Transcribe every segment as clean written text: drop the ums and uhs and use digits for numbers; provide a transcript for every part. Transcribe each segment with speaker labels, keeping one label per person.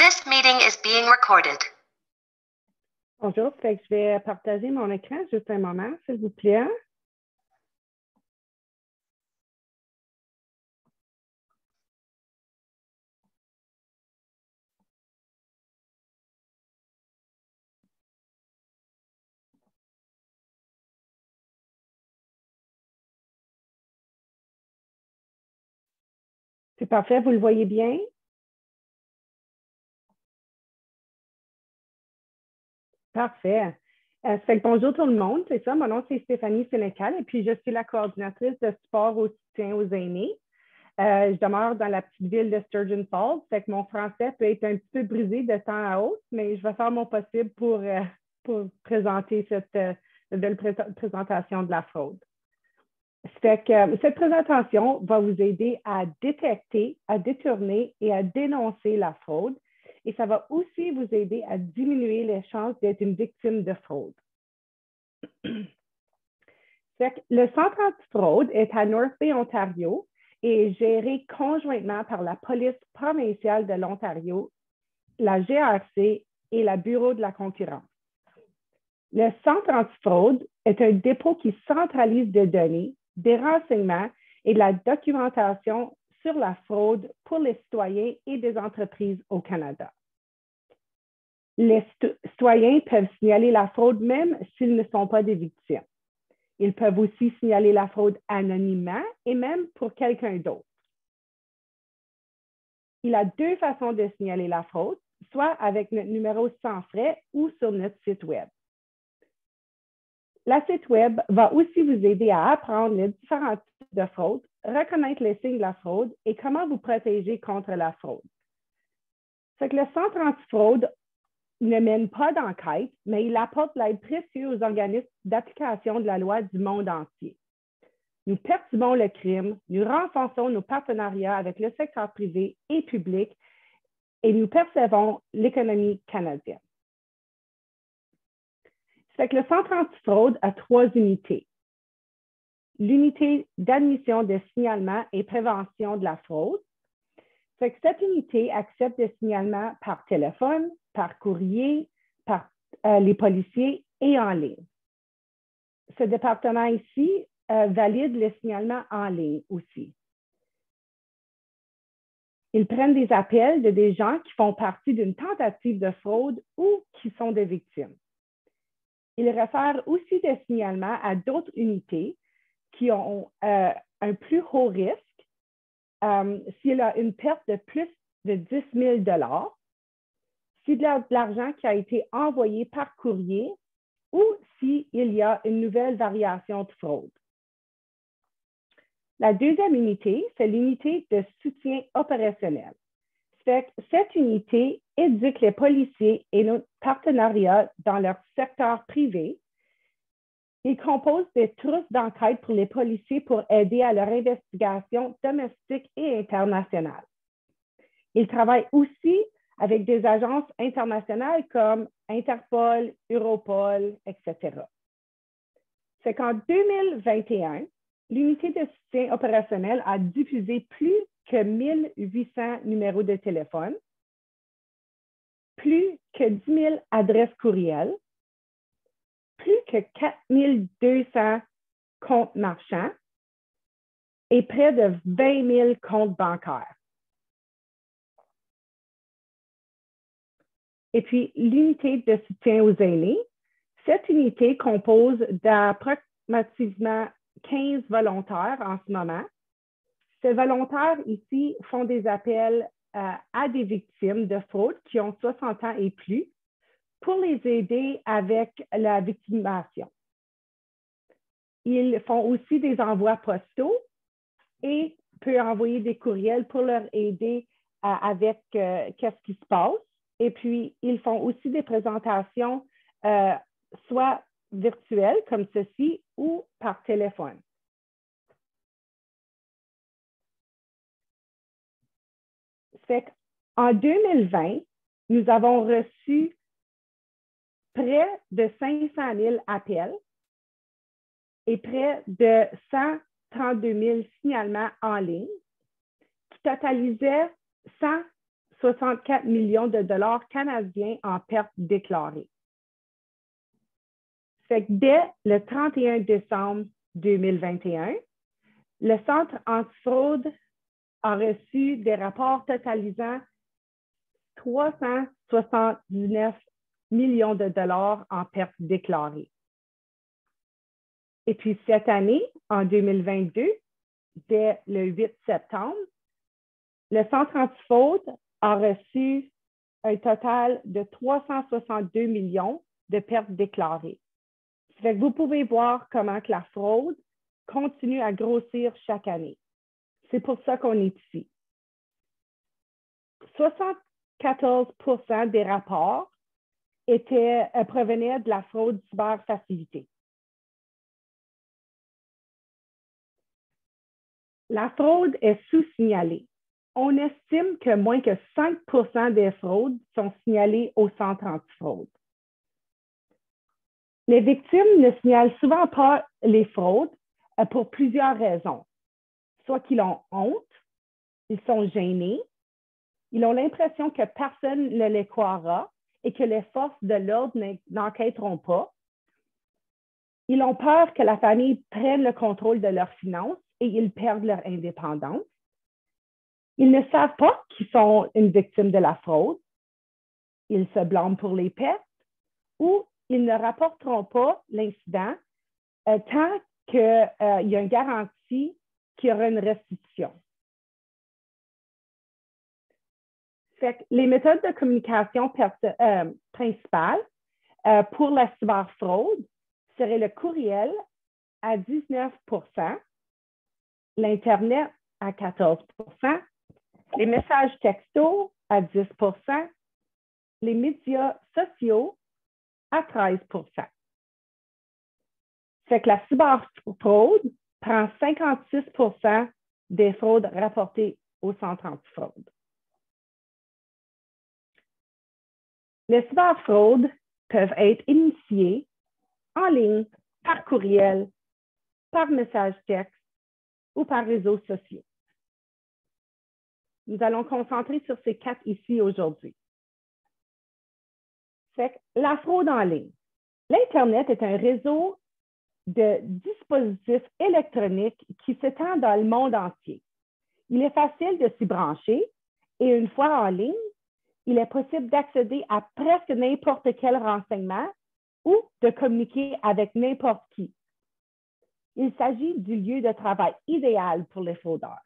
Speaker 1: This meeting is being recorded.
Speaker 2: Bonjour, fait que je vais partager mon écran juste un moment, s'il vous plaît. C'est parfait, vous le voyez bien? Parfait. Fait que bonjour tout le monde, c'est ça. Mon nom, c'est Stéphanie Sénécal et puis je suis la coordinatrice de support au soutien aux aînés. Je demeure dans la petite ville de Sturgeon Falls, fait que mon français peut être un petit peu brisé de temps à autre, mais je vais faire mon possible pour présenter cette belle présentation de la fraude. Fait que cette présentation va vous aider à détecter, à détourner et à dénoncer la fraude. Et ça va aussi vous aider à diminuer les chances d'être une victime de fraude. Fait que le Centre antifraude est à North Bay, Ontario, et est géré conjointement par la Police provinciale de l'Ontario, la GRC et le Bureau de la concurrence. Le Centre antifraude est un dépôt qui centralise des données, des renseignements et de la documentation sur la fraude pour les citoyens et des entreprises au Canada. Les citoyens peuvent signaler la fraude même s'ils ne sont pas des victimes. Ils peuvent aussi signaler la fraude anonymement et même pour quelqu'un d'autre. Il y a deux façons de signaler la fraude, soit avec notre numéro sans frais ou sur notre site Web. La site Web va aussi vous aider à apprendre les différents types de fraude, reconnaître les signes de la fraude et comment vous protéger contre la fraude. C'est que le Centre antifraude ne mène pas d'enquête, mais il apporte l'aide précieuse aux organismes d'application de la loi du monde entier. Nous percevons le crime, nous renforçons nos partenariats avec le secteur privé et public et nous percevons l'économie canadienne. C'est que le Centre antifraude a trois unités. L'unité d'admission de signalement et prévention de la fraude. C'est que cette unité accepte des signalements par téléphone, par courrier, par les policiers et en ligne. Ce département ici valide les signalements en ligne aussi. Ils prennent des appels de des gens qui font partie d'une tentative de fraude ou qui sont des victimes. Ils réfèrent aussi des signalements à d'autres unités qui ont un plus haut risque s'il y a une perte de plus de 10 000 $, s'il y a de l'argent qui a été envoyé par courrier ou s'il y a une nouvelle variation de fraude. La deuxième unité, c'est l'unité de soutien opérationnel. Cette unité éduque les policiers et nos partenariats dans leur secteur privé. Ils composent des trousses d'enquête pour les policiers pour aider à leur investigation domestique et internationale. Ils travaillent aussi avec des agences internationales comme Interpol, Europol, etc. C'est qu'en 2021, l'unité de soutien opérationnel a diffusé plus que 1800 numéros de téléphone, plus que 10 000 adresses courriels, plus que 4200 comptes marchands et près de 20 000 comptes bancaires. Et puis, l'unité de soutien aux aînés, cette unité compose d'approximativement 15 volontaires en ce moment. Ces volontaires ici font des appels à des victimes de fraude qui ont 60 ans et plus pour les aider avec la victimation. Ils font aussi des envois postaux et peuvent envoyer des courriels pour leur aider avec qu'est-ce qui se passe. Et puis, ils font aussi des présentations soit virtuelles comme ceci ou par téléphone. En 2020, nous avons reçu près de 500 000 appels et près de 132 000 signalements en ligne qui totalisaient 64 millions de dollars canadiens en pertes déclarées. Fait que dès le 31 décembre 2021, le Centre antifraude a reçu des rapports totalisant 379 millions de dollars en pertes déclarées. Et puis cette année, en 2022, dès le 8 septembre, le Centre antifraude a reçu un total de 362 millions de pertes déclarées. Ça fait que vous pouvez voir comment que la fraude continue à grossir chaque année. C'est pour ça qu'on est ici. 74% des rapports provenaient de la fraude cyberfacilité. La fraude est sous-signalée. On estime que moins que 5% des fraudes sont signalées au Centre antifraude. Les victimes ne signalent souvent pas les fraudes pour plusieurs raisons. Soit qu'ils ont honte, ils sont gênés, ils ont l'impression que personne ne les croira et que les forces de l'ordre n'enquêteront pas. Ils ont peur que la famille prenne le contrôle de leurs finances et ils perdent leur indépendance. Ils ne savent pas qu'ils sont une victime de la fraude. Ils se blâment pour les pertes ou ils ne rapporteront pas l'incident tant qu'il y a une garantie qu'il y aura une restitution. Fait que les méthodes de communication principales pour la cyberfraude seraient le courriel à 19%, l'Internet à 14%, les messages textos à 10%, les médias sociaux à 13%. Fait que la cyberfraude prend 56% des fraudes rapportées au Centre antifraude. Les cyberfraudes peuvent être initiées en ligne, par courriel, par message texte ou par réseaux sociaux. Nous allons concentrer sur ces 4 ici aujourd'hui. La fraude en ligne. L'Internet est un réseau de dispositifs électroniques qui s'étend dans le monde entier. Il est facile de s'y brancher et une fois en ligne, il est possible d'accéder à presque n'importe quel renseignement ou de communiquer avec n'importe qui. Il s'agit du lieu de travail idéal pour les fraudeurs.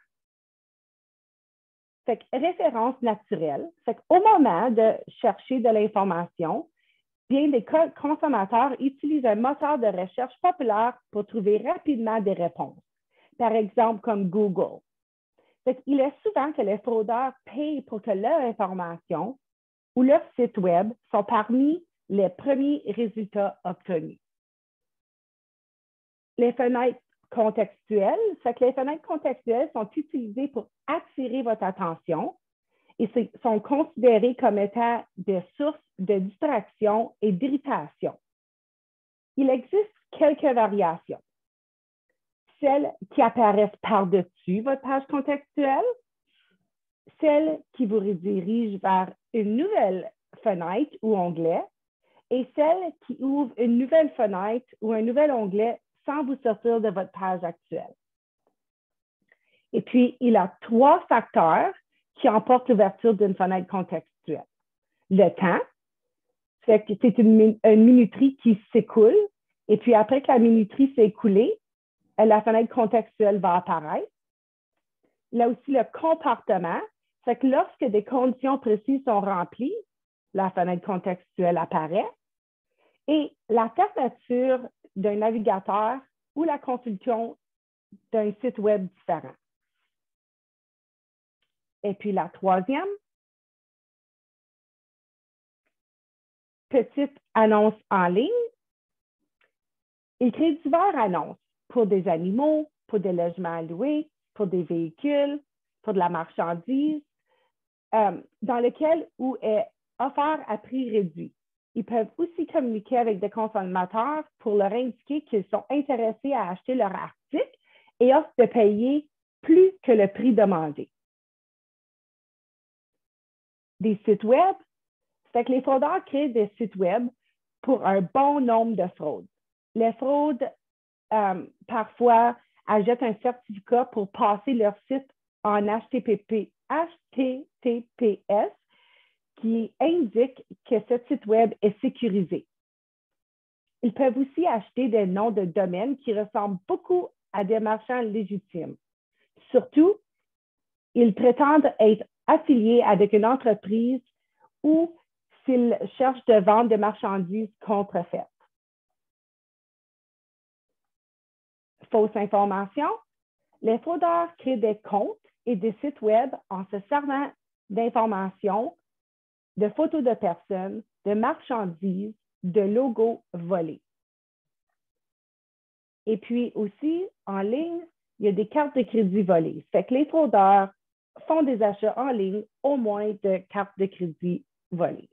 Speaker 2: Référence naturelle. Au moment de chercher de l'information, bien des consommateurs utilisent un moteur de recherche populaire pour trouver rapidement des réponses. Par exemple, comme Google. Il est souvent que les fraudeurs payent pour que leur information ou leur site web sont parmi les premiers résultats obtenus. Les fenêtres contextuelles, les fenêtres contextuelles sont utilisées pour attirer votre attention et sont considérées comme étant des sources de distraction et d'irritation. Il existe quelques variations. Celles qui apparaissent par-dessus votre page contextuelle, celles qui vous redirigent vers une nouvelle fenêtre ou onglet, et celles qui ouvrent une nouvelle fenêtre ou un nouvel onglet sans vous sortir de votre page actuelle. Et puis, il y a 3 facteurs qui emportent l'ouverture d'une fenêtre contextuelle. Le temps, c'est une minuterie qui s'écoule, et puis après que la minuterie s'est écoulée, la fenêtre contextuelle va apparaître. Il y a aussi le comportement, c'est que lorsque des conditions précises sont remplies, la fenêtre contextuelle apparaît. Et la fermeture d'un navigateur ou la consultation d'un site web différent. Et puis la troisième, petite annonce en ligne. Il crée diverses annonces pour des animaux, pour des logements à louer, pour des véhicules, pour de la marchandise, dans lequel où est offert à prix réduit. Ils peuvent aussi communiquer avec des consommateurs pour leur indiquer qu'ils sont intéressés à acheter leur article et offrent de payer plus que le prix demandé. des sites web. C'est que les fraudeurs créent des sites web pour un bon nombre de fraudes. Les fraudes, parfois, achètent un certificat pour passer leur site en HTTPS qui indique que ce site web est sécurisé. Ils peuvent aussi acheter des noms de domaine qui ressemblent beaucoup à des marchands légitimes. Surtout, ils prétendent être affiliés avec une entreprise ou s'ils cherchent de vendre des marchandises contrefaites. Fausse information. Les fraudeurs créent des comptes et des sites web en se servant d'informations, de photos de personnes, de marchandises, de logos volés. Et puis aussi, en ligne, il y a des cartes de crédit volées. Fait que les fraudeurs font des achats en ligne au moins de cartes de crédit volées.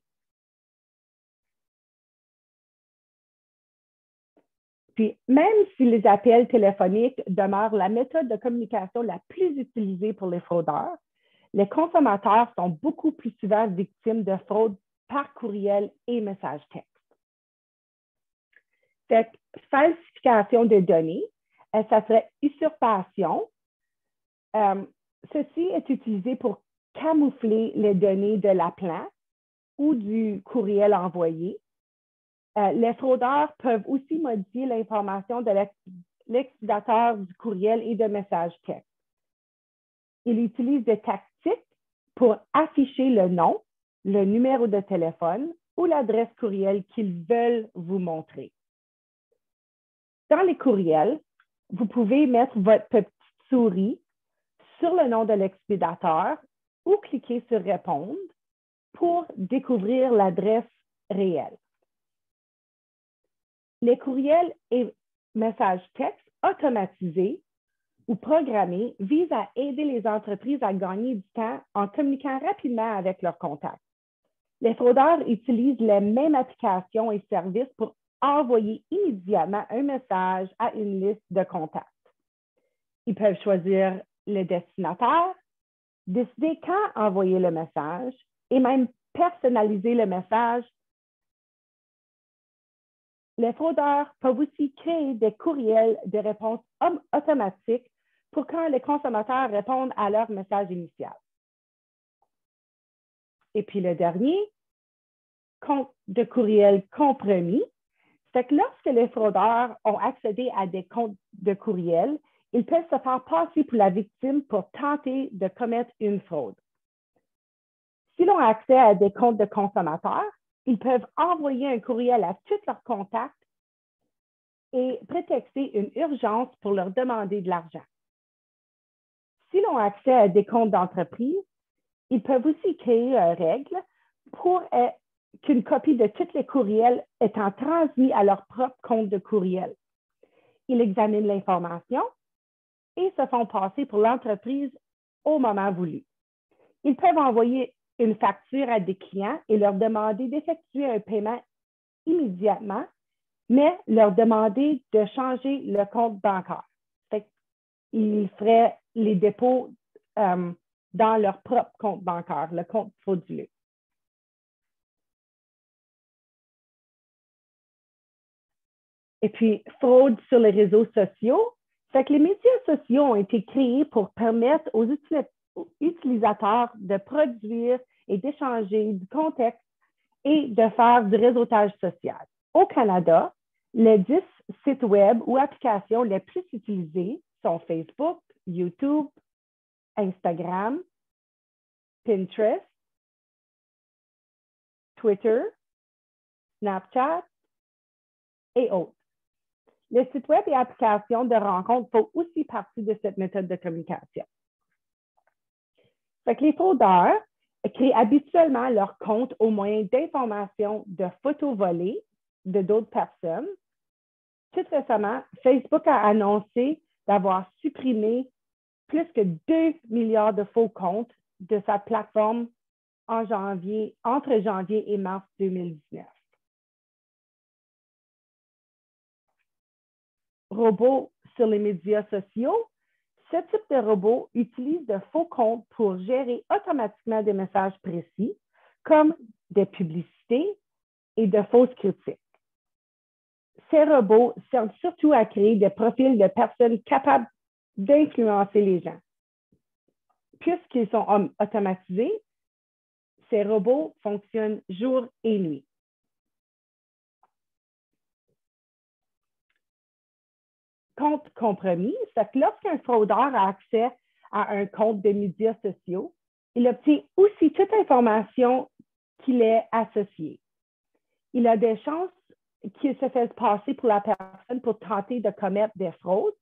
Speaker 2: Puis, même si les appels téléphoniques demeurent la méthode de communication la plus utilisée pour les fraudeurs, les consommateurs sont beaucoup plus souvent victimes de fraudes par courriel et message texte. Fait que, falsification de données, ça serait usurpation. Ceci est utilisé pour camoufler les données de l'appelant ou du courriel envoyé. Les fraudeurs peuvent aussi modifier l'information de l'expéditeur du courriel et de message texte. Ils utilisent des tactiques pour afficher le nom, le numéro de téléphone ou l'adresse courriel qu'ils veulent vous montrer. Dans les courriels, vous pouvez mettre votre petite souris sur le nom de l'expéditeur ou cliquer sur « Répondre » pour découvrir l'adresse réelle. Les courriels et messages textes automatisés ou programmés visent à aider les entreprises à gagner du temps en communiquant rapidement avec leurs contacts. Les fraudeurs utilisent les mêmes applications et services pour envoyer immédiatement un message à une liste de contacts. Ils peuvent choisir le destinataire, décider quand envoyer le message et même personnaliser le message. Les fraudeurs peuvent aussi créer des courriels de réponse automatiques pour quand les consommateurs répondent à leur message initial. Et puis le dernier, compte de courriel compromis. C'est que lorsque les fraudeurs ont accédé à des comptes de courriel, ils peuvent se faire passer pour la victime pour tenter de commettre une fraude. S'ils ont accès à des comptes de consommateurs, ils peuvent envoyer un courriel à tous leurs contacts et prétexter une urgence pour leur demander de l'argent. S'ils ont accès à des comptes d'entreprise, ils peuvent aussi créer une règle pour qu'une copie de tous les courriels étant transmis à leur propre compte de courriel. Ils examinent l'information et se font passer pour l'entreprise au moment voulu. Ils peuvent envoyer une facture à des clients et leur demander d'effectuer un paiement immédiatement, mais leur demander de changer le compte bancaire. Ils feraient les dépôts dans leur propre compte bancaire, le compte frauduleux. Et puis, fraude sur les réseaux sociaux. Fait que les médias sociaux ont été créés pour permettre aux utilisateurs de produire et d'échanger du contexte et de faire du réseautage social. Au Canada, les 10 sites web ou applications les plus utilisés sont Facebook, YouTube, Instagram, Pinterest, Twitter, Snapchat et autres. Les sites web et applications de rencontres font aussi partie de cette méthode de communication. Fait que les fraudeurs créent habituellement leur compte au moyen d'informations de photos volées de d'autres personnes. Tout récemment, Facebook a annoncé d'avoir supprimé plus que 2 milliards de faux comptes de sa plateforme entre janvier et mars 2019. Robots sur les médias sociaux. Ce type de robot utilise de faux comptes pour gérer automatiquement des messages précis, comme des publicités et de fausses critiques. Ces robots servent surtout à créer des profils de personnes capables d'influencer les gens. Puisqu'ils sont automatisés, ces robots fonctionnent jour et nuit. Compte compromis, c'est que lorsqu'un fraudeur a accès à un compte de médias sociaux, il obtient aussi toute information qu'il est associé. Il a des chances qu'il se fasse passer pour la personne pour tenter de commettre des fraudes.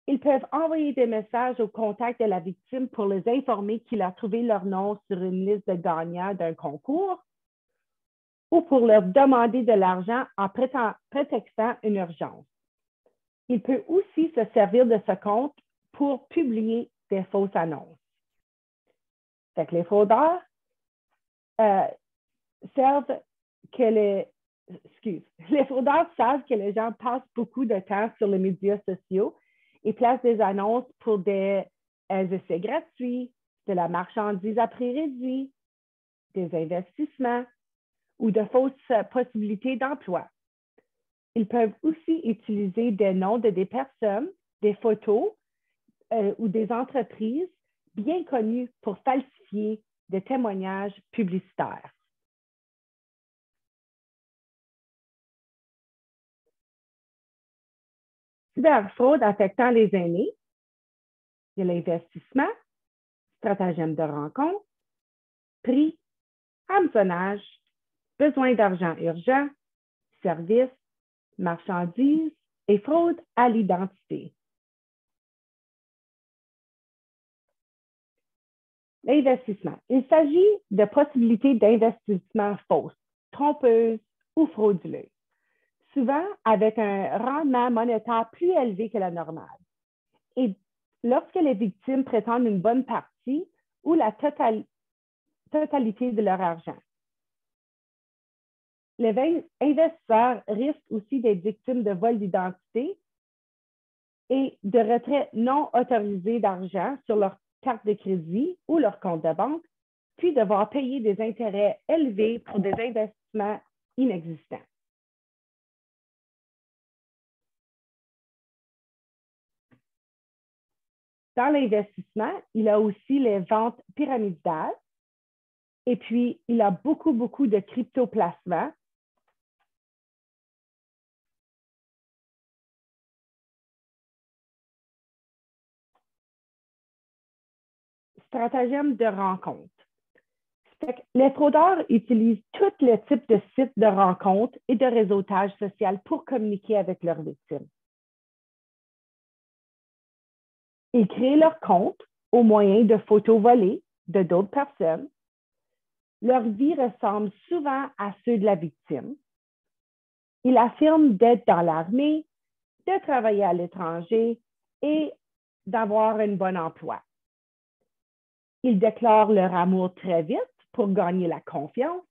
Speaker 2: Ils peuvent envoyer des messages au contact de la victime pour les informer qu'il a trouvé leur nom sur une liste de gagnants d'un concours ou pour leur demander de l'argent en prétextant une urgence. Il peut aussi se servir de ce compte pour publier des fausses annonces. Fait que les fraudeurs les fraudeurs savent que les gens passent beaucoup de temps sur les médias sociaux et placent des annonces pour des essais gratuits, de la marchandise à prix réduit, des investissements ou de fausses possibilités d'emploi. Ils peuvent aussi utiliser des noms de des personnes, des photos ou des entreprises bien connues pour falsifier des témoignages publicitaires. Cyberfraude affectant les aînés, il y a l'investissement, stratagème de rencontre, prix, hameçonnage, besoin d'argent urgent, services, marchandises et fraude à l'identité. L'investissement. Il s'agit de possibilités d'investissement fausses, trompeuses ou frauduleuses, souvent avec un rendement monétaire plus élevé que la normale. Et lorsque les victimes prétendent une bonne partie ou la totalité de leur argent. Les investisseurs risquent aussi d'être victimes de vol d'identité et de retrait non autorisé d'argent sur leur carte de crédit ou leur compte de banque, puis devoir payer des intérêts élevés pour des investissements inexistants. Dans l'investissement, il y a aussi les ventes pyramidales et puis il y a beaucoup de crypto-placements. Stratagème de rencontre. Les fraudeurs utilisent tous les types de sites de rencontres et de réseautage social pour communiquer avec leurs victimes. Ils créent leur compte au moyen de photos volées de d'autres personnes. Leur vie ressemble souvent à ceux de la victime. Ils affirment d'être dans l'armée, de travailler à l'étranger et d'avoir un bon emploi. Ils déclarent leur amour très vite pour gagner la confiance,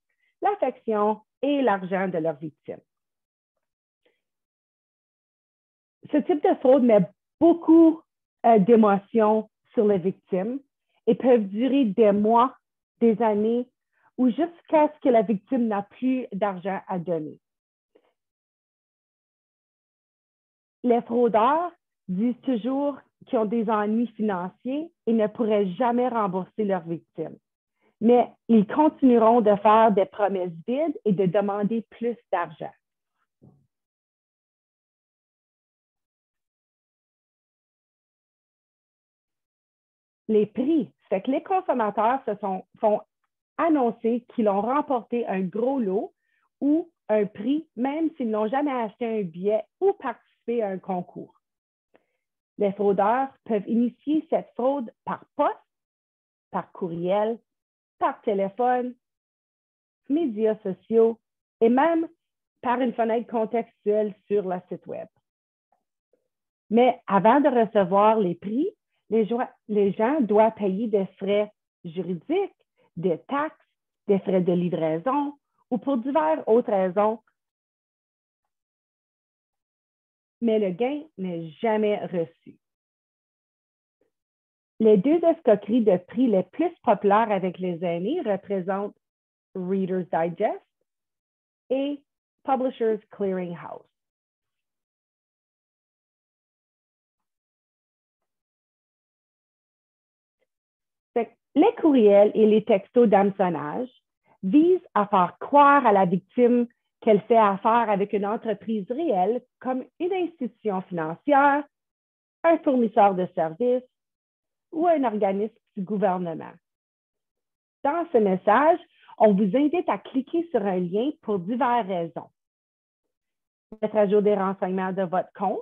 Speaker 2: l'affection et l'argent de leurs victimes. Ce type de fraude met beaucoup d'émotions sur les victimes et peuvent durer des mois, des années ou jusqu'à ce que la victime n'a plus d'argent à donner. Les fraudeurs disent toujours qu'ils ont des ennuis financiers et ne pourraient jamais rembourser leurs victimes. Mais ils continueront de faire des promesses vides et de demander plus d'argent. Les prix, c'est que les consommateurs font annoncer qu'ils ont remporté un gros lot ou un prix, même s'ils n'ont jamais acheté un billet ou participé à un concours. Les fraudeurs peuvent initier cette fraude par poste, par courriel, par téléphone, médias sociaux et même par une fenêtre contextuelle sur le site web. Mais avant de recevoir les prix, les gens doivent payer des frais juridiques, des taxes, des frais de livraison ou pour diverses autres raisons. Mais le gain n'est jamais reçu. Les deux escroqueries de prix les plus populaires avec les aînés représentent Reader's Digest et Publishers Clearing House. Les courriels et les textos d'hameçonnage visent à faire croire à la victime qu'elle fait affaire avec une entreprise réelle comme une institution financière, un fournisseur de services ou un organisme du gouvernement. Dans ce message, on vous invite à cliquer sur un lien pour diverses raisons. Mettre à jour des renseignements de votre compte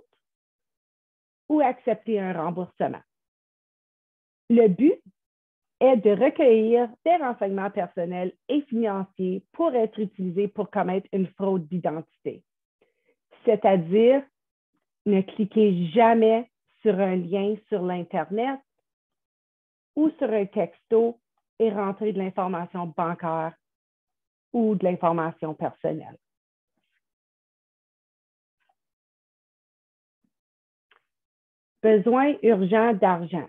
Speaker 2: ou accepter un remboursement. Le but est de recueillir des renseignements personnels et financiers pour être utilisés pour commettre une fraude d'identité. C'est-à-dire, ne cliquez jamais sur un lien sur l'Internet ou sur un texto et rentrez de l'information bancaire ou de l'information personnelle. Besoin urgent d'argent.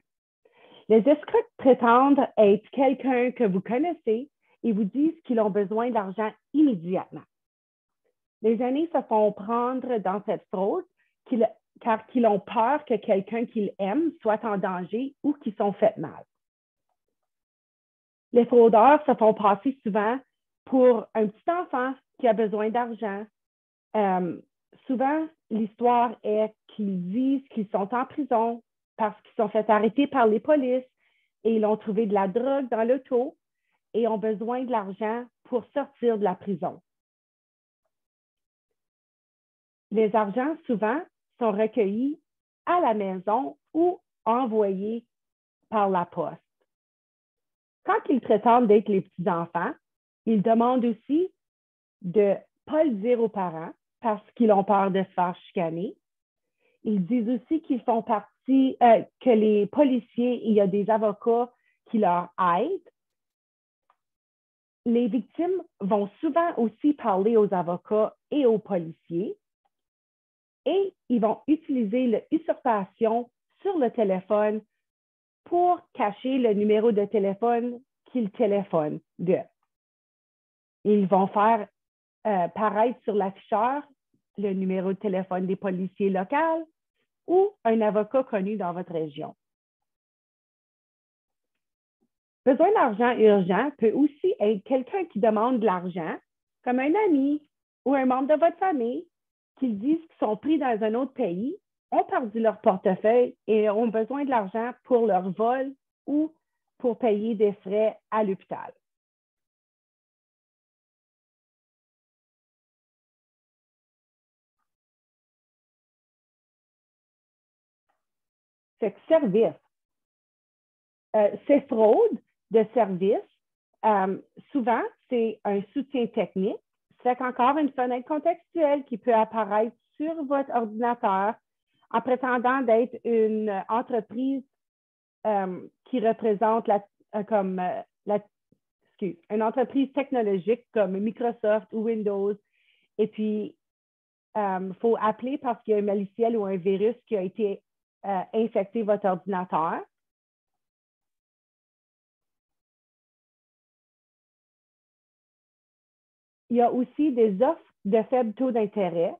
Speaker 2: Les escrocs prétendent être quelqu'un que vous connaissez et vous disent qu'ils ont besoin d'argent immédiatement. Les aînés se font prendre dans cette fraude car ils ont peur que quelqu'un qu'ils aiment soit en danger ou qu'ils sont fait mal. Les fraudeurs se font passer souvent pour un petit enfant qui a besoin d'argent. Souvent, l'histoire est qu'ils disent qu'ils sont en prison parce qu'ils sont fait arrêter par les polices et ils ont trouvé de la drogue dans l'auto et ont besoin de l'argent pour sortir de la prison. Les argents, souvent, sont recueillis à la maison ou envoyés par la poste. Quand ils prétendent d'être les petits-enfants, ils demandent aussi de ne pas le dire aux parents parce qu'ils ont peur de se faire chicaner. Ils disent aussi qu'ils font partie, que les policiers, il y a des avocats qui leur aident. Les victimes vont souvent aussi parler aux avocats et aux policiers et ils vont utiliser l'usurpation sur le téléphone pour cacher le numéro de téléphone qu'ils téléphonent de. Ils vont faire paraître sur l'afficheur le numéro de téléphone des policiers locaux ou un avocat connu dans votre région. Besoin d'argent urgent peut aussi être quelqu'un qui demande de l'argent, comme un ami ou un membre de votre famille, qu'ils disent qu'ils sont pris dans un autre pays, ont perdu leur portefeuille et ont besoin de l'argent pour leur vol ou pour payer des frais à l'hôpital. Fait que service. Ces fraudes de service, souvent, c'est un soutien technique. C'est encore une fenêtre contextuelle qui peut apparaître sur votre ordinateur en prétendant d'être une entreprise qui représente une entreprise technologique comme Microsoft ou Windows. Et puis, il faut appeler parce qu'il y a un maliciel ou un virus qui a été infecté votre ordinateur. Il y a aussi des offres de faible taux d'intérêt.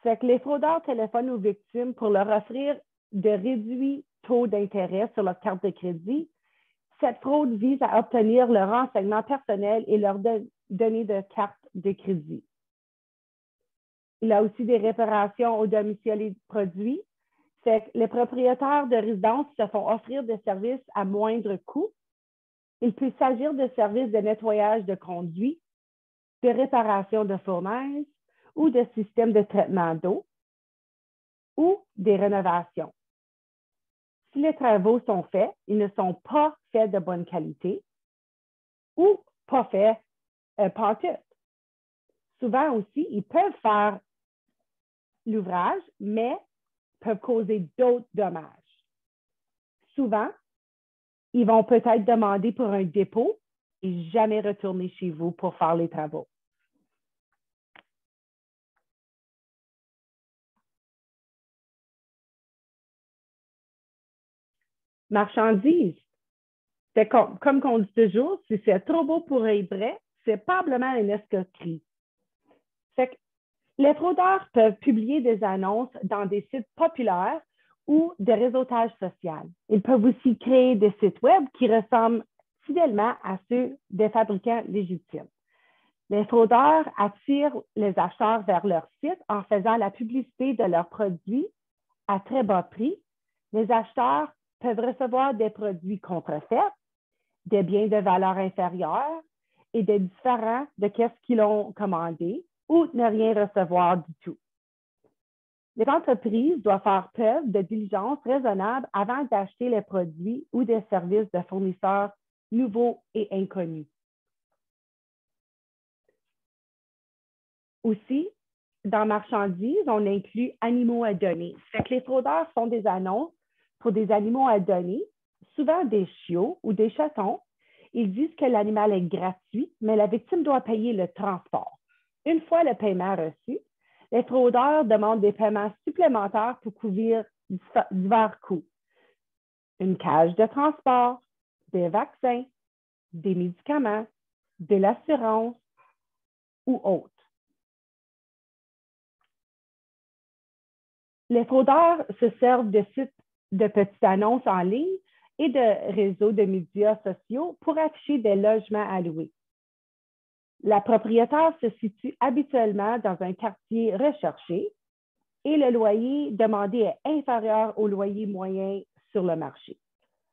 Speaker 2: C'est que les fraudeurs téléphonent aux victimes pour leur offrir de réduits taux d'intérêt sur leur carte de crédit. Cette fraude vise à obtenir leur renseignement personnel et leur donner de carte de crédit. Il y a aussi des réparations au domicile de produits. C'est que les propriétaires de résidences se font offrir des services à moindre coût. Il peut s'agir de services de nettoyage de conduits, de réparation de fournaise ou de systèmes de traitement d'eau ou des rénovations. Si les travaux sont faits, ils ne sont pas faits de bonne qualité ou pas faits pantoute. Souvent aussi, ils peuvent faire l'ouvrage, mais peuvent causer d'autres dommages. Souvent, ils vont peut-être demander pour un dépôt et jamais retourner chez vous pour faire les travaux. Marchandises. C'est comme on dit toujours, si c'est trop beau pour être vrai, c'est probablement une escroquerie. Fait que les fraudeurs peuvent publier des annonces dans des sites populaires ou des réseautages sociaux. Ils peuvent aussi créer des sites web qui ressemblent fidèlement à ceux des fabricants légitimes. Les fraudeurs attirent les acheteurs vers leur site en faisant la publicité de leurs produits à très bas prix. Les acheteurs peuvent recevoir des produits contrefaits, des biens de valeur inférieure et des différents de ce qu'ils ont commandé ou ne rien recevoir du tout. Les entreprises doivent faire preuve de diligence raisonnable avant d'acheter les produits ou des services de fournisseurs nouveaux et inconnus. Aussi, dans marchandises, on inclut animaux à donner. Fait que les fraudeurs font des annonces pour des animaux à donner, souvent des chiots ou des chatons. Ils disent que l'animal est gratuit, mais la victime doit payer le transport. Une fois le paiement reçu, les fraudeurs demandent des paiements supplémentaires pour couvrir divers coûts. Une cage de transport, des vaccins, des médicaments, de l'assurance ou autres. Les fraudeurs se servent de sites de petites annonces en ligne et de réseaux de médias sociaux pour afficher des logements à louer. La propriétaire se situe habituellement dans un quartier recherché et le loyer demandé est inférieur au loyer moyen sur le marché.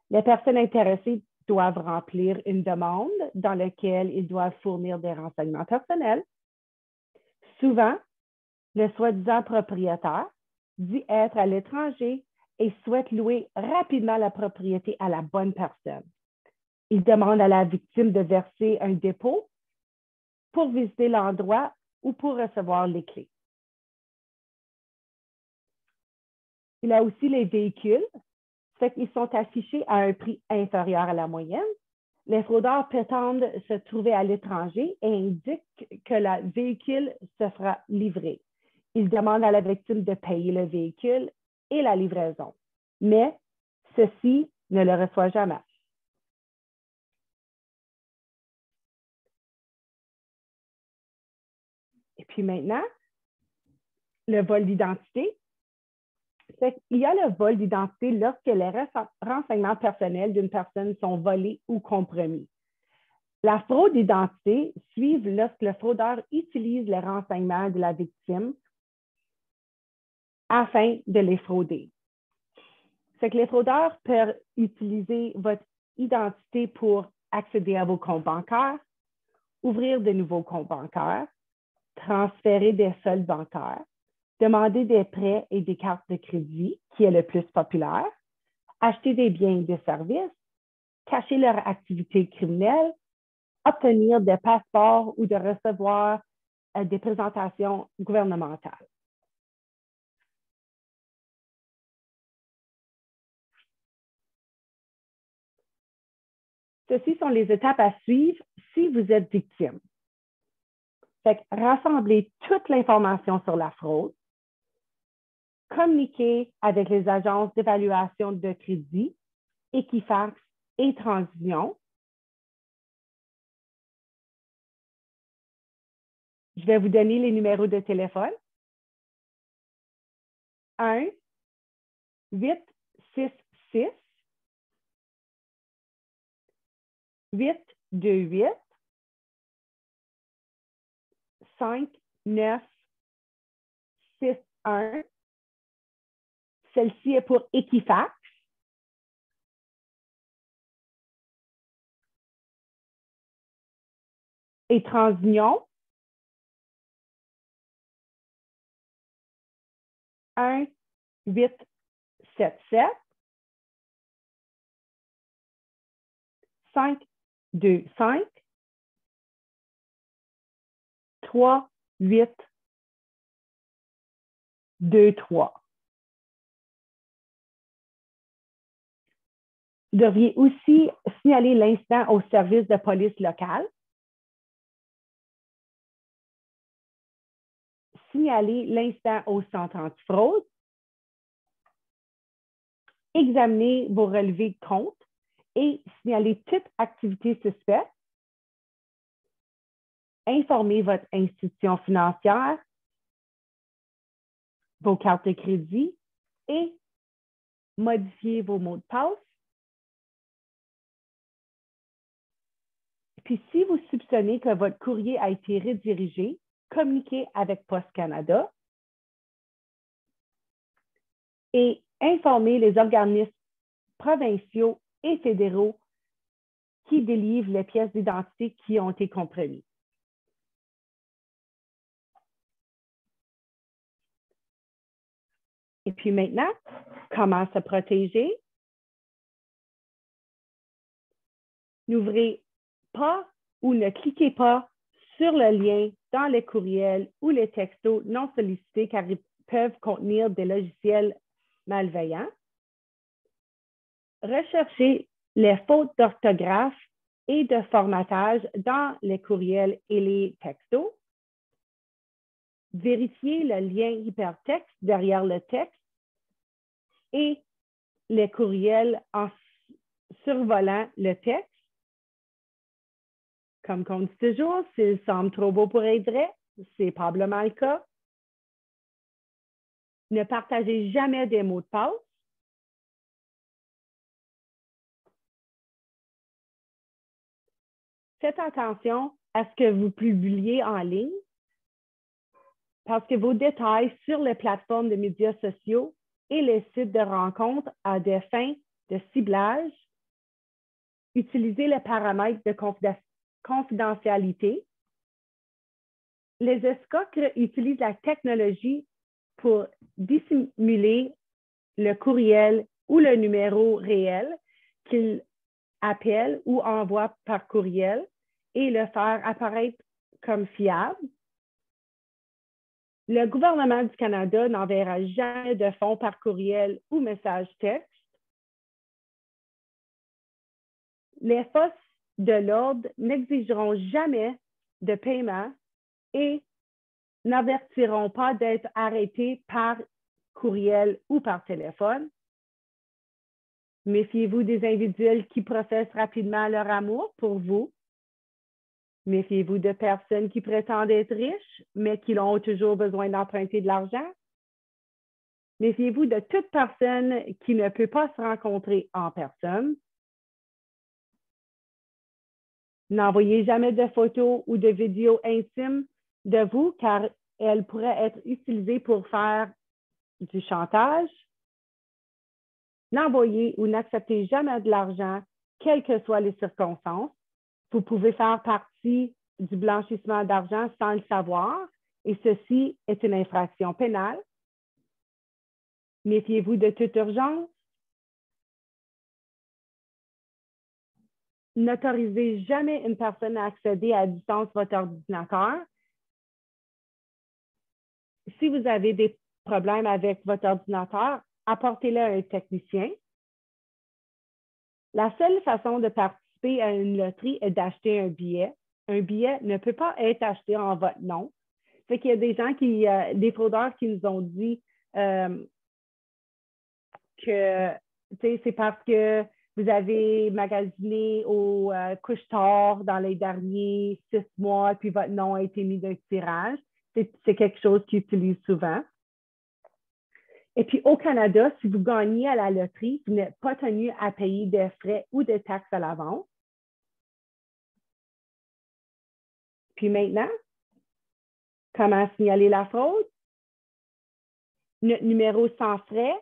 Speaker 2: Les personnes intéressées doivent remplir une demande dans laquelle ils doivent fournir des renseignements personnels. Souvent, le soi-disant propriétaire dit être à l'étranger et souhaite louer rapidement la propriété à la bonne personne. Il demande à la victime de verser un dépôt pour visiter l'endroit ou pour recevoir les clés. Il y a aussi les véhicules, fait qu'ils sont affichés à un prix inférieur à la moyenne. Les fraudeurs prétendent se trouver à l'étranger et indiquent que le véhicule se fera livrer. Ils demandent à la victime de payer le véhicule et la livraison, mais ceci ne le reçoit jamais. Et puis maintenant, le vol d'identité. Il y a le vol d'identité lorsque les renseignements personnels d'une personne sont volés ou compromis. La fraude d'identité suit lorsque le fraudeur utilise les renseignements de la victime afin de les frauder. C'est que les fraudeurs peuvent utiliser votre identité pour accéder à vos comptes bancaires, ouvrir de nouveaux comptes bancaires, transférer des soldes bancaires, demander des prêts et des cartes de crédit, qui est le plus populaire, acheter des biens et des services, cacher leur activité criminelle, obtenir des passeports ou de recevoir des présentations gouvernementales. Ceci sont les étapes à suivre si vous êtes victime. Fait que rassembler toute l'information sur la fraude, communiquer avec les agences d'évaluation de crédit, Equifax et Transition. Je vais vous donner les numéros de téléphone. 1-866 828 5961. Celle-ci est pour Equifax. Et Transunion. 1-877 525 3823. Vous devriez aussi signaler l'incident au service de police locale. Signaler l'incident au centre antifraude. Examiner vos relevés de compte et signaler toute activité suspecte. informer votre institution financière, vos cartes de crédit et modifier vos mots de passe. Puis, si vous soupçonnez que votre courrier a été redirigé, communiquez avec Poste Canada et informez les organismes provinciaux et fédéraux qui délivrent les pièces d'identité qui ont été compromises. Et puis maintenant, comment se protéger? N'ouvrez pas ou ne cliquez pas sur le lien dans les courriels ou les textos non sollicités car ils peuvent contenir des logiciels malveillants. Recherchez les fautes d'orthographe et de formatage dans les courriels et les textos. Vérifiez le lien hypertexte derrière le texte et les courriels en survolant le texte. Comme on dit toujours, s'il semble trop beau pour être vrai, c'est probablement le cas. Ne partagez jamais des mots de passe. Faites attention à ce que vous publiez en ligne parce que vos détails sur les plateformes de médias sociaux et les sites de rencontres à des fins de ciblage, utilisez les paramètres de confidentialité. Les escrocs utilisent la technologie pour dissimuler le courriel ou le numéro réel qu'ils appellent ou envoient par courriel et le faire apparaître comme fiable. Le gouvernement du Canada n'enverra jamais de fonds par courriel ou message texte. Les forces de l'ordre n'exigeront jamais de paiement et n'avertiront pas d'être arrêtés par courriel ou par téléphone. Méfiez-vous des individuels qui professent rapidement leur amour pour vous. Méfiez-vous de personnes qui prétendent être riches, mais qui ont toujours besoin d'emprunter de l'argent. Méfiez-vous de toute personne qui ne peut pas se rencontrer en personne. N'envoyez jamais de photos ou de vidéos intimes de vous, car elles pourraient être utilisées pour faire du chantage. N'envoyez ou n'acceptez jamais de l'argent, quelles que soient les circonstances. Vous pouvez faire partie du blanchissement d'argent sans le savoir, et ceci est une infraction pénale. Méfiez-vous de toute urgence. N'autorisez jamais une personne à accéder à distance votre ordinateur. Si vous avez des problèmes avec votre ordinateur, apportez-le à un technicien. La seule façon de participer à une loterie est d'acheter un billet. Un billet ne peut pas être acheté en votre nom. Fait qu'il y a des gens des fraudeurs qui nous ont dit que c'est parce que vous avez magasiné au couche-tard dans les derniers 6 mois, puis votre nom a été mis d'un tirage. C'est quelque chose qu'ils utilisent souvent. Et puis, au Canada, si vous gagnez à la loterie, vous n'êtes pas tenu à payer des frais ou des taxes à la vente. Puis maintenant, comment signaler la fraude? Notre numéro sans frais,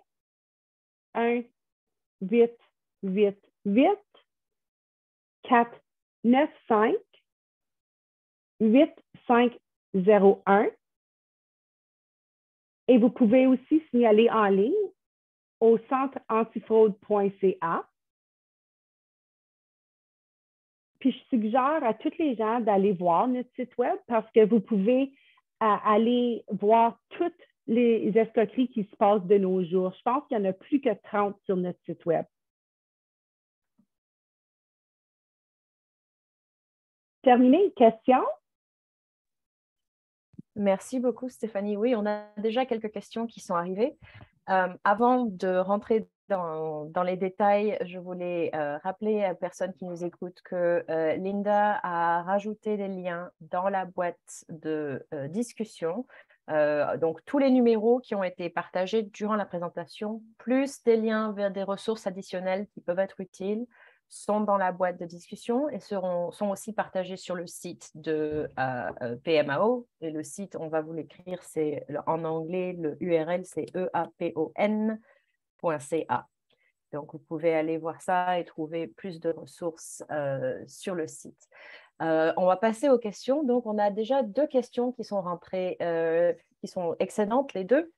Speaker 2: 1-888-495-8501. Et vous pouvez aussi signaler en ligne au centreantifraude.ca. Puis je suggère à tous les gens d'aller voir notre site web parce que vous pouvez aller voir toutes les escroqueries qui se passent de nos jours. Je pense qu'il y en a plus que 30 sur notre site web. Terminé, question?
Speaker 3: Merci beaucoup, Stéphanie. Oui, on a déjà quelques questions qui sont arrivées. Avant de rentrer dans les détails, je voulais rappeler aux personnes qui nous écoutent que Linda a rajouté des liens dans la boîte de discussion. Donc, tous les numéros qui ont été partagés durant la présentation, plus des liens vers des ressources additionnelles qui peuvent être utiles, sont dans la boîte de discussion et sont aussi partagés sur le site de PMAO. Et le site, on va vous l'écrire, c'est en anglais, le URL, c'est eapon.ca. Donc, vous pouvez aller voir ça et trouver plus de ressources sur le site. On va passer aux questions. Donc, on a déjà 2 questions qui sont rentrées, qui sont excellentes, les 2.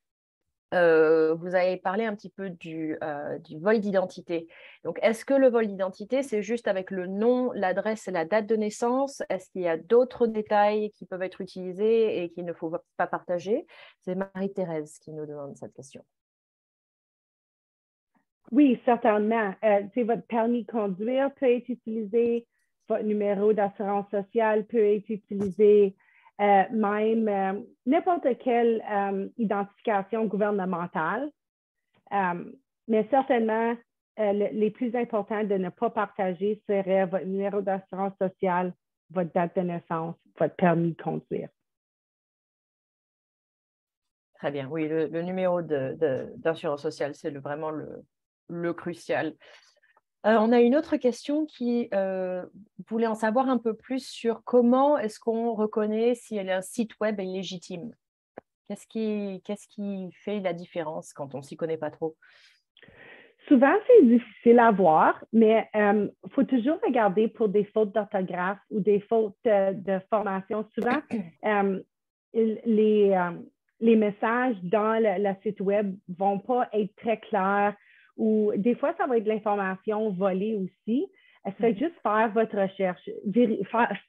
Speaker 3: Vous avez parlé un petit peu du vol d'identité. Donc, est-ce que le vol d'identité, c'est juste avec le nom, l'adresse et la date de naissance? Est-ce qu'il y a d'autres détails qui peuvent être utilisés et qu'il ne faut pas partager? C'est Marie-Thérèse qui nous demande cette question.
Speaker 2: Oui, certainement. Votre permis de conduire peut être utilisé, votre numéro d'assurance sociale peut être utilisé, même n'importe quelle identification gouvernementale. Mais certainement, les plus importants de ne pas partager seraient votre numéro d'assurance sociale, votre date de naissance, votre permis de conduire.
Speaker 3: Très bien. Oui, le numéro d'assurance sociale, c'est vraiment le crucial. On a une autre question qui voulait en savoir un peu plus sur comment est-ce qu'on reconnaît si un site web est légitime. Qu'est-ce qui fait la différence quand on ne s'y connaît pas trop?
Speaker 2: Souvent, c'est difficile à voir, mais faut toujours regarder pour des fautes d'orthographe ou des fautes de formation. Souvent, les messages dans le site web ne vont pas être très clairs ou des fois, ça va être de l'information volée aussi. Faites juste faire votre recherche.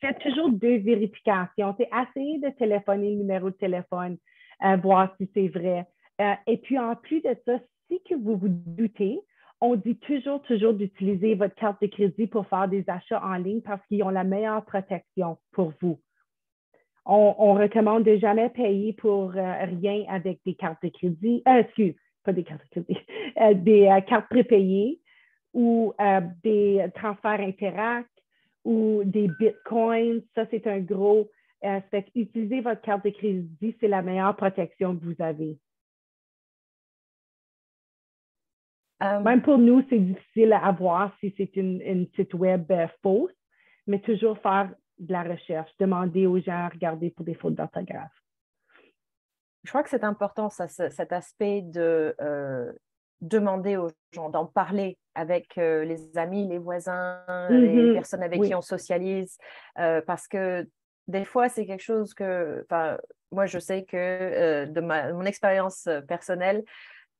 Speaker 2: Faites toujours 2 vérifications. Essayez de téléphoner le numéro de téléphone, voir si c'est vrai. Et puis, en plus de ça, si que vous vous doutez, on dit toujours d'utiliser votre carte de crédit pour faire des achats en ligne parce qu'ils ont la meilleure protection pour vous. On recommande de jamais payer pour rien avec des cartes de crédit, pas des cartes de crédit, des cartes prépayées ou des transferts Interac ou des bitcoins. Ça, c'est un gros. Utiliser votre carte de crédit, c'est la meilleure protection que vous avez. Même pour nous, c'est difficile à voir si c'est une site web fausse, mais toujours faire de la recherche, demander aux gens à regarder pour des fautes d'orthographe.
Speaker 3: Je crois que c'est important, cet aspect de demander aux gens, d'en parler avec les amis, les voisins, les personnes avec qui on socialise, parce que des fois, c'est quelque chose que, moi, je sais que de mon expérience personnelle,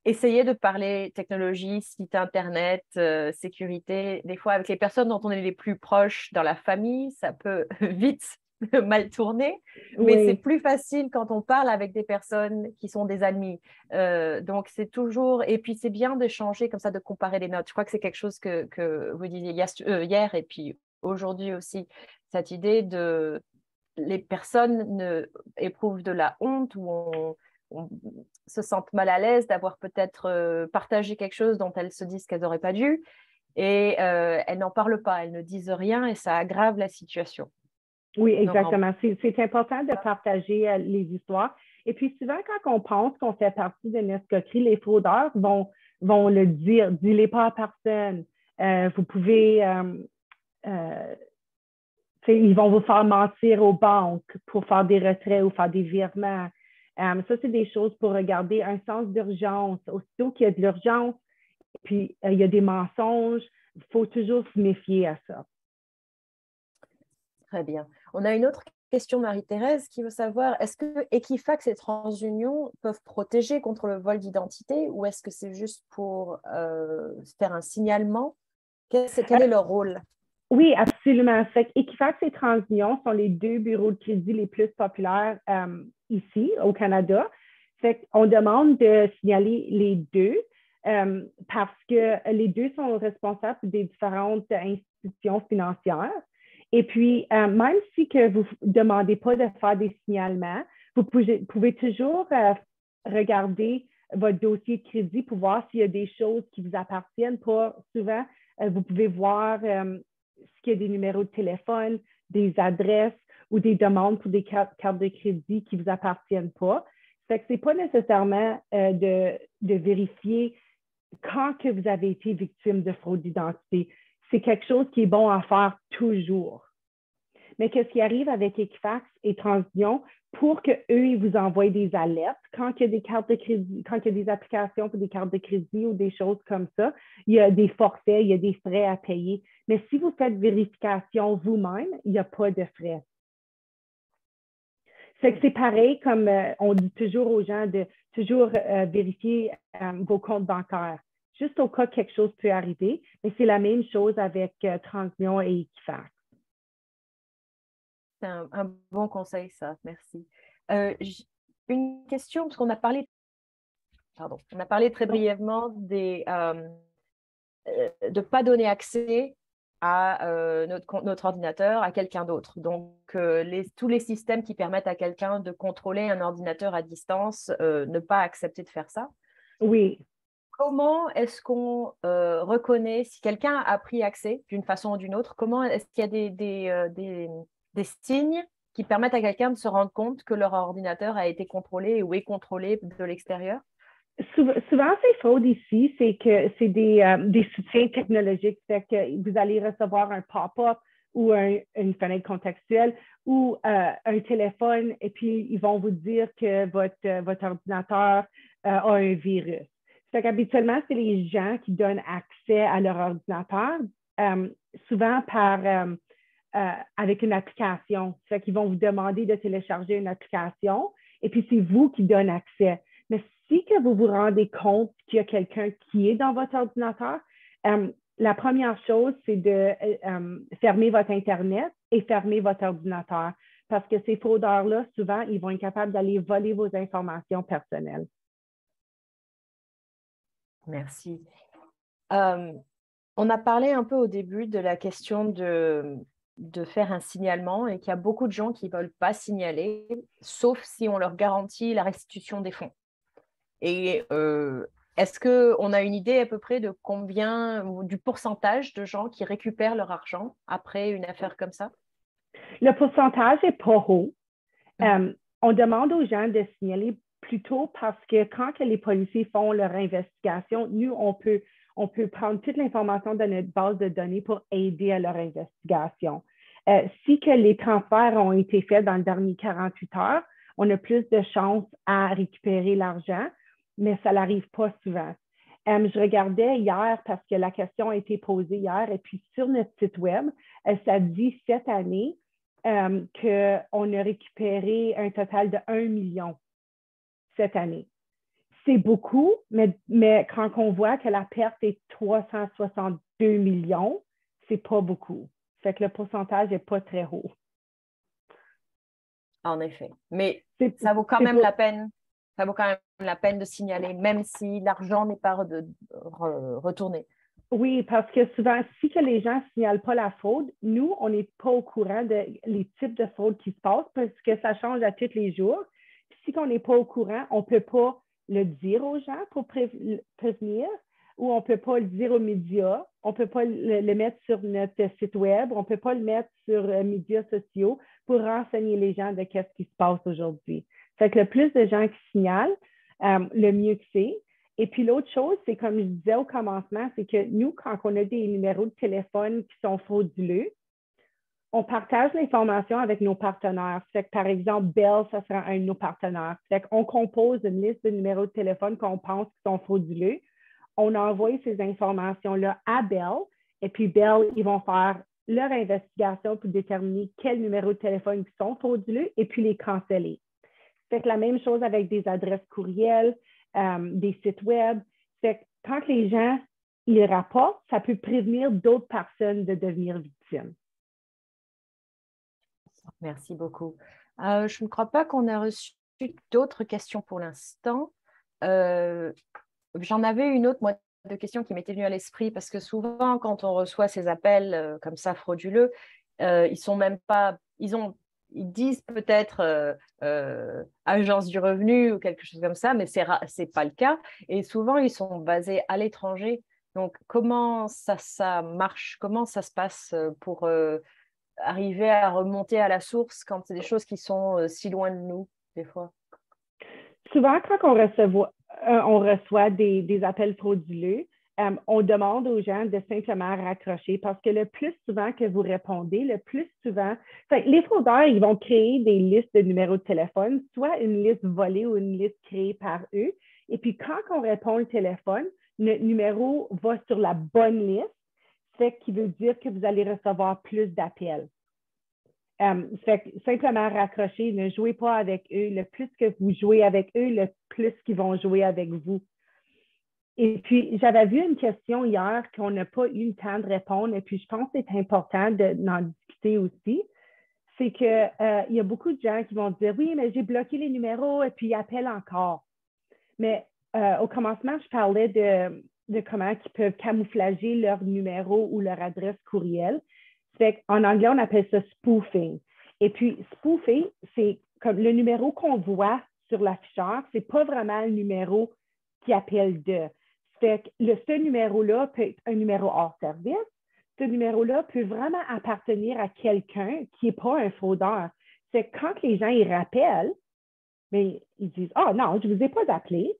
Speaker 3: essayer de parler technologie, site internet, sécurité, des fois avec les personnes dont on est les plus proches dans la famille, ça peut vite mal tourner, mais c'est plus facile quand on parle avec des personnes qui sont des amis. Donc, c'est toujours... Et puis, c'est bien d'échanger comme ça, de comparer les notes. Je crois que c'est quelque chose que vous disiez hier et puis aujourd'hui aussi, cette idée de... Les personnes éprouvent de la honte ou on se sentent mal à l'aise d'avoir peut-être partagé quelque chose dont elles se disent qu'elles n'auraient pas dû et elles n'en parlent pas, elles ne disent rien et ça aggrave la situation.
Speaker 2: Oui, exactement. C'est important de partager les histoires. Et puis souvent, quand on pense qu'on fait partie d'une escroquerie, les fraudeurs vont le dire, dis-les pas à personne. Vous pouvez... ils vont vous faire mentir aux banques pour faire des retraits ou faire des virements. Ça, c'est des choses pour regarder un sens d'urgence. Aussitôt qu'il y a de l'urgence, puis il y a des mensonges, il faut toujours se méfier à ça.
Speaker 3: Très bien. On a une autre question, Marie-Thérèse, qui veut savoir, est-ce que Equifax et TransUnion peuvent protéger contre le vol d'identité ou est-ce que c'est juste pour faire un signalement? Quel est leur rôle?
Speaker 2: Oui, absolument. Equifax et TransUnion sont les 2 bureaux de crédit les plus populaires ici, au Canada. On demande de signaler les 2 parce que les 2 sont responsables des différentes institutions financières. Et puis, même si que vous ne demandez pas de faire des signalements, vous pouvez toujours regarder votre dossier de crédit pour voir s'il y a des choses qui vous appartiennent. Pas souvent, vous pouvez voir ce qu'il y a des numéros de téléphone, des adresses ou des demandes pour des cartes de crédit qui ne vous appartiennent pas. Fait que ce n'est pas nécessairement de vérifier quand que vous avez été victime de fraude d'identité. C'est quelque chose qui est bon à faire toujours. Mais qu'est-ce qui arrive avec Equifax et TransUnion pour qu'eux, ils vous envoient des alertes quand il y a des cartes de crédit, quand il y a des applications pour des cartes de crédit ou des choses comme ça, il y a des forfaits, il y a des frais à payer. Mais si vous faites vérification vous-même, il n'y a pas de frais. C'est pareil comme on dit toujours aux gens de toujours vérifier vos comptes bancaires. Juste au cas que quelque chose peut arriver, mais c'est la même chose avec TransUnion et Equifax.
Speaker 3: C'est un bon conseil, ça. Merci. Une question, parce qu'on a parlé, on a parlé très brièvement de ne pas donner accès à notre ordinateur à quelqu'un d'autre. Donc, tous les systèmes qui permettent à quelqu'un de contrôler un ordinateur à distance, ne pas accepter de faire ça.
Speaker 2: Oui.
Speaker 3: Comment est-ce qu'on reconnaît si quelqu'un a pris accès d'une façon ou d'une autre? Comment est-ce qu'il y a des signes qui permettent à quelqu'un de se rendre compte que leur ordinateur a été contrôlé ou est contrôlé de l'extérieur?
Speaker 2: Souvent, c'est fraude ici, c'est que c'est des soutiens technologiques. C'est que vous allez recevoir un pop-up ou une fenêtre contextuelle ou un téléphone et puis ils vont vous dire que votre ordinateur a un virus. Fait qu'habituellement, c'est les gens qui donnent accès à leur ordinateur, souvent avec une application. Fait qu'ils vont vous demander de télécharger une application et puis c'est vous qui donnez accès. Mais si que vous vous rendez compte qu'il y a quelqu'un qui est dans votre ordinateur, la première chose, c'est de fermer votre Internet et fermer votre ordinateur. Parce que ces fraudeurs-là, souvent, ils vont être capables d'aller voler vos informations personnelles.
Speaker 3: Merci. On a parlé un peu au début de la question de faire un signalement et qu'il y a beaucoup de gens qui ne veulent pas signaler, sauf si on leur garantit la restitution des fonds. Et est-ce qu'on a une idée à peu près de combien, ou du pourcentage de gens qui récupèrent leur argent après une affaire comme ça?
Speaker 2: Le pourcentage n'est pas haut. On demande aux gens de signaler plutôt parce que quand que les policiers font leur investigation, nous, on peut prendre toute l'information de notre base de données pour aider à leur investigation. Si que les transferts ont été faits dans les dernières 48 heures, on a plus de chances à récupérer l'argent, mais ça n'arrive pas souvent. Je regardais hier parce que la question a été posée hier et puis sur notre site web, ça dit cette année qu'on a récupéré un total de 1 million cette année. C'est beaucoup, mais quand on voit que la perte est 362 millions, c'est pas beaucoup. Fait que le pourcentage n'est pas très haut.
Speaker 3: En effet. Mais ça vaut quand même la peine. Ça vaut quand même la peine de signaler, même si l'argent n'est pas retourné.
Speaker 2: Oui, parce que souvent, si que les gens ne signalent pas la fraude, nous, on n'est pas au courant des types de fraude qui se passent parce que ça change à tous les jours. Puis, si on n'est pas au courant, on ne peut pas le dire aux gens pour prévenir ou on ne peut pas le dire aux médias, on ne peut pas le mettre sur notre site web, on ne peut pas le mettre sur les médias sociaux pour renseigner les gens de ce qui se passe aujourd'hui. Fait que le plus de gens qui signalent, le mieux que c'est. Et puis l'autre chose, c'est comme je disais au commencement, c'est que nous, quand on a des numéros de téléphone qui sont frauduleux, on partage l'information avec nos partenaires. Fait que, par exemple, Bell, ça sera un de nos partenaires. Fait qu'on compose une liste de numéros de téléphone qu'on pense qui sont frauduleux. On envoie ces informations-là à Bell et puis Bell, ils vont faire leur investigation pour déterminer quels numéros de téléphone qui sont frauduleux et puis les canceller. Fait que la même chose avec des adresses courriels, des sites web. Fait que quand les gens ils rapportent, ça peut prévenir d'autres personnes de devenir victimes.
Speaker 3: Merci beaucoup. Je ne crois pas qu'on ait reçu d'autres questions pour l'instant. J'en avais une autre, moi, de questions qui m'était venue à l'esprit parce que souvent, quand on reçoit ces appels comme ça frauduleux, ils sont même pas, ils ont ils disent peut-être agence du revenu ou quelque chose comme ça, mais c'est pas le cas. Et souvent, ils sont basés à l'étranger. Donc, comment ça marche? Comment ça se passe pour arriver à remonter à la source quand c'est des choses qui sont si loin de nous, des fois?
Speaker 2: Souvent, quand on reçoit des appels frauduleux, on demande aux gens de simplement raccrocher parce que le plus souvent que vous répondez, le plus souvent, les fraudeurs, ils vont créer des listes de numéros de téléphone, soit une liste volée ou une liste créée par eux. Et puis, quand on répond le téléphone, le numéro va sur la bonne liste, ce qui veut dire que vous allez recevoir plus d'appels. Fait que simplement raccrocher, ne jouez pas avec eux. Le plus que vous jouez avec eux, le plus qu'ils vont jouer avec vous. Et puis, j'avais vu une question hier qu'on n'a pas eu le temps de répondre, et puis je pense que c'est important d'en discuter aussi. C'est qu'il y a beaucoup de gens qui vont dire oui, mais j'ai bloqué les numéros et puis ils appellent encore. Mais au commencement, je parlais de comment ils peuvent camouflager leur numéro ou leur adresse courriel. En anglais, on appelle ça spoofing. Et puis, spoofer, c'est comme le numéro qu'on voit sur l'afficheur, c'est pas vraiment le numéro qui appelle de. Ce numéro-là peut être un numéro hors service. Ce numéro-là peut vraiment appartenir à quelqu'un qui n'est pas un fraudeur. C'est quand les gens ils rappellent, mais ils disent ah non, je ne vous ai pas appelé.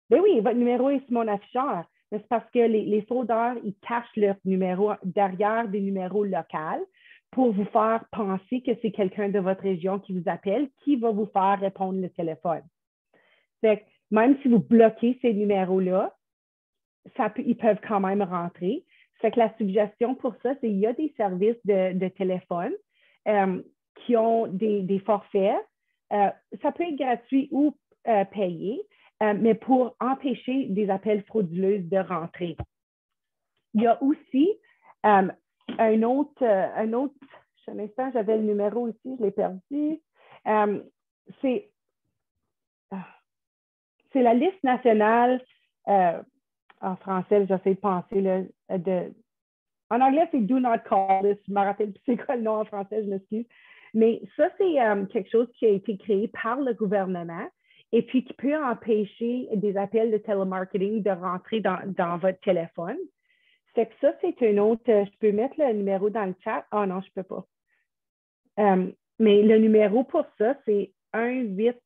Speaker 2: Ben oui, votre numéro est sur mon afficheur. Mais c'est parce que les fraudeurs, ils cachent leur numéro derrière des numéros locaux pour vous faire penser que c'est quelqu'un de votre région qui vous appelle, qui va vous faire répondre le téléphone. Fait même si vous bloquez ces numéros-là, ils peuvent quand même rentrer. Fait que la suggestion pour ça, c'est qu'il y a des services de téléphone qui ont des forfaits. Ça peut être gratuit ou payé, mais pour empêcher des appels frauduleux de rentrer. Il y a aussi un autre, un instant, j'avais le numéro ici, je l'ai perdu. C'est la liste nationale, en français, j'essaie de penser, là, en anglais, c'est Do Not Call This. Je me rappelle plus c'est quoi le nom en français, je m'excuse. Mais ça, c'est quelque chose qui a été créé par le gouvernement et puis qui peut empêcher des appels de télémarketing de rentrer dans votre téléphone. C'est que ça, c'est une autre. Je peux mettre le numéro dans le chat. Ah non, je ne peux pas. Mais le numéro pour ça, c'est 1-866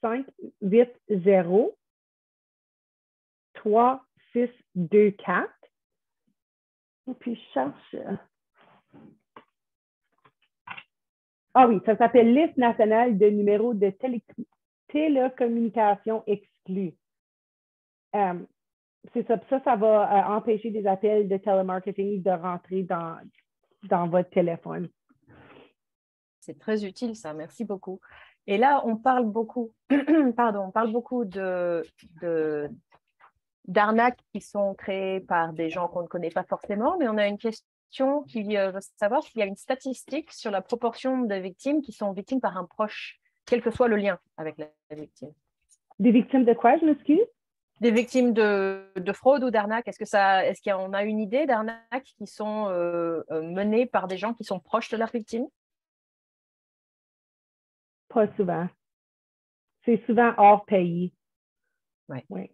Speaker 2: 580 3624. Et puis, je cherche. Ah oui, ça s'appelle Liste nationale de numéros de télécommunications exclus. C'est ça. Ça va empêcher des appels de télémarketing de rentrer dans votre téléphone.
Speaker 3: C'est très utile, ça. Merci beaucoup. Et là, on parle beaucoup, d'arnaques qui sont créées par des gens qu'on ne connaît pas forcément, mais on a une question qui veut savoir s'il y a une statistique sur la proportion de victimes qui sont victimes par un proche, quel que soit le lien avec la victime.
Speaker 2: Des victimes de quoi, je m'excuse?
Speaker 3: Des victimes de fraude ou d'arnaque. Est-ce qu'on a une idée d'arnaques qui sont menées par des gens qui sont proches de leur victime?
Speaker 2: Pas souvent. C'est souvent hors pays.
Speaker 3: Ouais.
Speaker 2: Oui.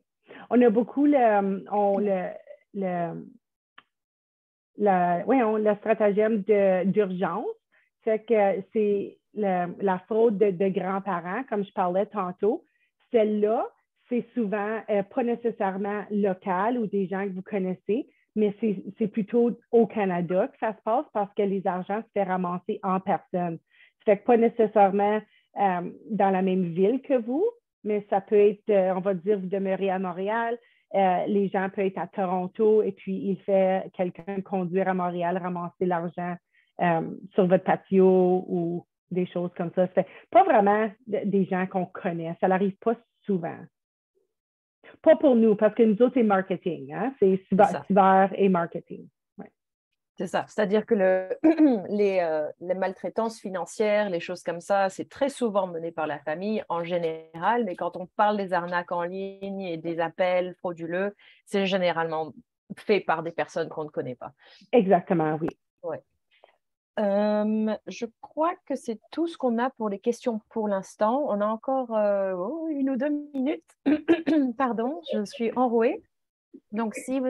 Speaker 2: On a beaucoup la stratagème d'urgence. Fait que c'est la fraude de grands-parents, comme je parlais tantôt. Celle-là, c'est souvent pas nécessairement local ou des gens que vous connaissez, mais c'est plutôt au Canada que ça se passe parce que les argents se font ramasser en personne. Ça fait que pas nécessairement dans la même ville que vous, mais ça peut être, on va dire, vous demeurez à Montréal, les gens peuvent être à Toronto et puis il fait quelqu'un conduire à Montréal, ramasser l'argent sur votre patio ou des choses comme ça. C'est pas vraiment des gens qu'on connaît. Ça n'arrive pas souvent. Pas pour nous, parce que nous autres, c'est marketing. Hein? C'est cyber et marketing. Ouais.
Speaker 3: C'est ça. C'est-à-dire que les maltraitances financières, les choses comme ça, c'est très souvent mené par la famille en général. Mais quand on parle des arnaques en ligne et des appels frauduleux, c'est généralement fait par des personnes qu'on ne connaît pas.
Speaker 2: Exactement, oui.
Speaker 3: Ouais. Je crois que c'est tout ce qu'on a pour les questions pour l'instant. On a encore 1 ou 2 minutes. Pardon, je suis enrouée. Donc, si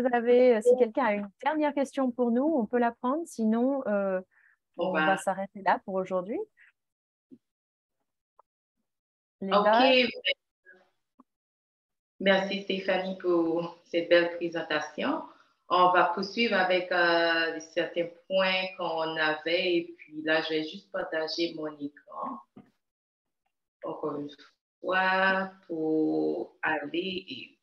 Speaker 3: quelqu'un a une dernière question pour nous, on peut la prendre. Sinon, on va s'arrêter là pour aujourd'hui.
Speaker 4: OK.
Speaker 3: Linda?
Speaker 4: Merci Stéphanie pour cette belle présentation. On va poursuivre avec certains points qu'on avait et puis là, je vais juste partager mon écran. Encore une fois, pour aller et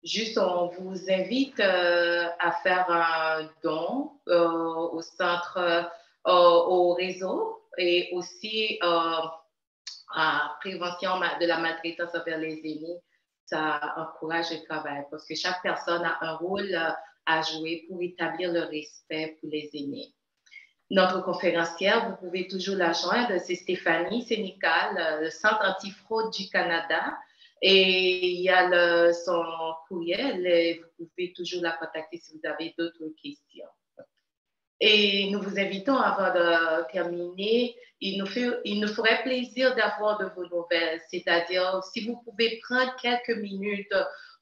Speaker 4: juste, on vous invite à faire un don au centre, au réseau et aussi à prévention de la maltraitance envers les aînés. Ça encourage le travail parce que chaque personne a un rôle à jouer pour établir le respect pour les aînés. Notre conférencière, vous pouvez toujours la joindre, c'est Stéphanie Sénécal, le Centre antifraude du Canada. Et il y a son courriel, et vous pouvez toujours la contacter si vous avez d'autres questions. Et nous vous invitons, avant de terminer, il nous ferait plaisir d'avoir de vos nouvelles, c'est-à-dire si vous pouvez prendre quelques minutes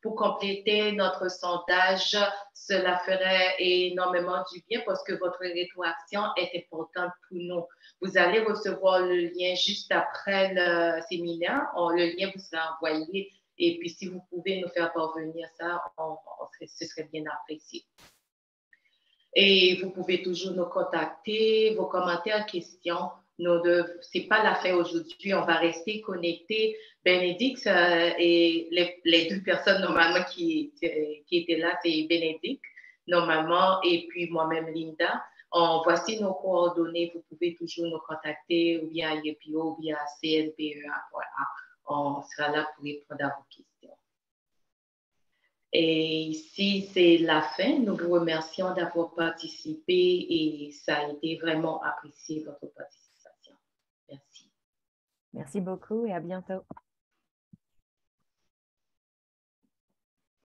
Speaker 4: pour compléter notre sondage, cela ferait énormément du bien parce que votre rétroaction est importante pour nous. Vous allez recevoir le lien juste après le séminaire. Le lien vous sera envoyé et puis si vous pouvez nous faire parvenir ça, ce serait bien apprécié. Et vous pouvez toujours nous contacter, vos commentaires, questions. Ce n'est pas la fin aujourd'hui, on va rester connectés. Bénédicte et les deux personnes normalement qui étaient là, c'est Bénédicte normalement et puis moi-même Linda. Voici nos coordonnées, vous pouvez toujours nous contacter ou bien à IEPO ou bien à CNPEA. On sera là pour répondre à vos questions. Et ici, c'est la fin. Nous vous remercions d'avoir participé et ça a été vraiment apprécié, votre participation. Merci.
Speaker 3: Merci beaucoup et à bientôt.